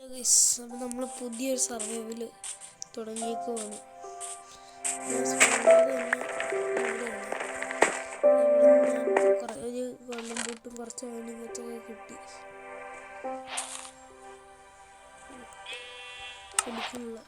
അപ്പോൾ നമ്മൾ പുതിയൊരു സർവൈവൽ തുടങ്ങിയേക്കുവാണ്. ഒരു വെള്ളം പൂട്ടും കുറച്ച് അയണിങ്ങത്തൊക്കെ കിട്ടി കുടിക്കുന്നില്ല.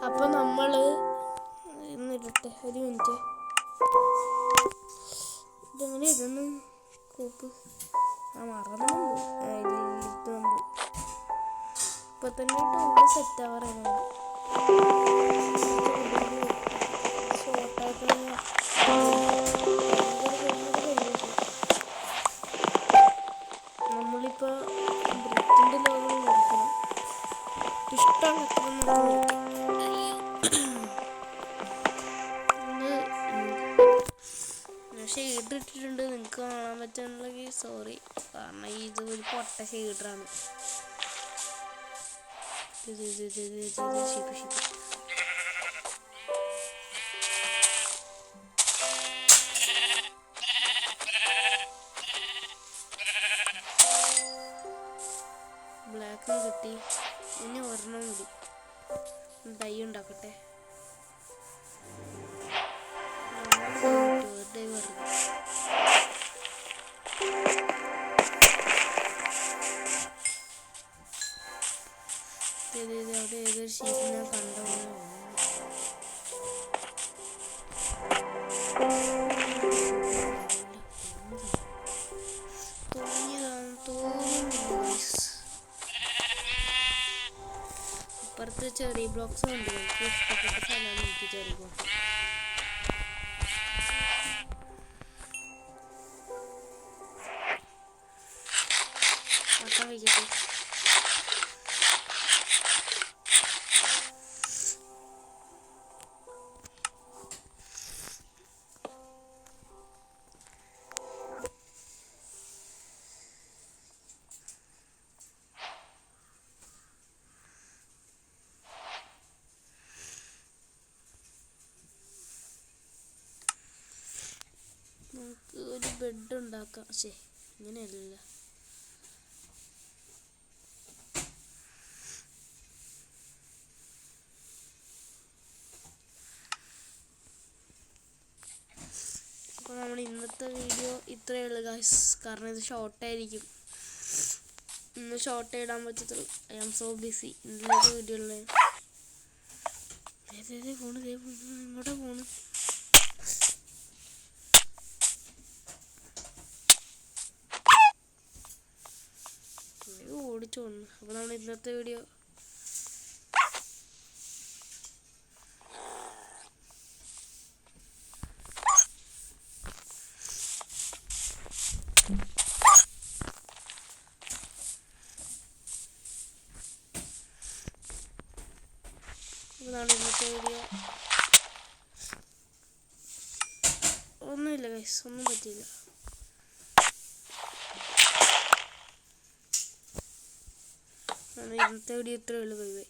അപ്പൊ നമ്മള് ഇന്നിടട്ടെ ഒരു മിനിറ്റ്. ഇതെങ്ങനെ ഇടുന്നു കോപ്പ്? മറന്നു. ഇപ്പൊ തന്നെ ഇട്ട് സെറ്റ് ആവാറാണ്. നമ്മളിപ്പോ ബ്രിറ്റിന്റെ ലോകം കൊടുക്കണം. ഇഷ്ടമാണ് ഷെയ്ഡ് ഇട്ടിട്ടുണ്ട്. നിങ്ങൾക്ക് കാണാൻ പറ്റുന്നുണ്ടെങ്കിൽ സോറി, കാരണം ഇത് ഒരു പൊട്ട ഷെയ്ഡറാണ്. ബ്ലാക്കും കിട്ടി. ഇനി ഒരെണ്ണം കൂടി ഡൈ ഉണ്ടാക്കട്ടെ. അവിടെ ഏതൊരു ഷീറ്റിനെ കണ്ടോ ഇപ്പുറത്ത് ചെറിയ ബ്ലോക്സ് ഉണ്ട്. എനിക്ക് ഇഷ്ടപ്പെട്ട സ്ഥലമാണ് എനിക്ക് ചെറിയ ബ്ലോക്സ്. വയ്ക്കട്ടെ. നമുക്ക് ഒരു ബെഡ് ഉണ്ടാക്കാം. ഇങ്ങനെയല്ല, അപ്പോൾ നമ്മൾ ഇന്നത്തെ വീഡിയോ ഇത്രയേ ഉള്ളൂ ഗൈസ്. കാരണം ഇത് ഷോർട്ടായിരിക്കും. ഇന്ന് ഷോർട്ട് ഇടാൻ പറ്റത്തുള്ളൂ. I am so busy. ഇന്നത്തെ വീഡിയോ ഉള്ളത് പോണ് ഇങ്ങോട്ടാ പോണ്. ഓടിച്ചു വന്നു. അപ്പോൾ നമ്മൾ ഇന്നത്തെ വീഡിയോ ഒന്നുമില്ല ഗൈസ്, ഒന്നും പറ്റിയില്ല. ഇന്നത്തെ വീഡിയോ ഇത്രയേ ഉള്ളൂ. Bye bye.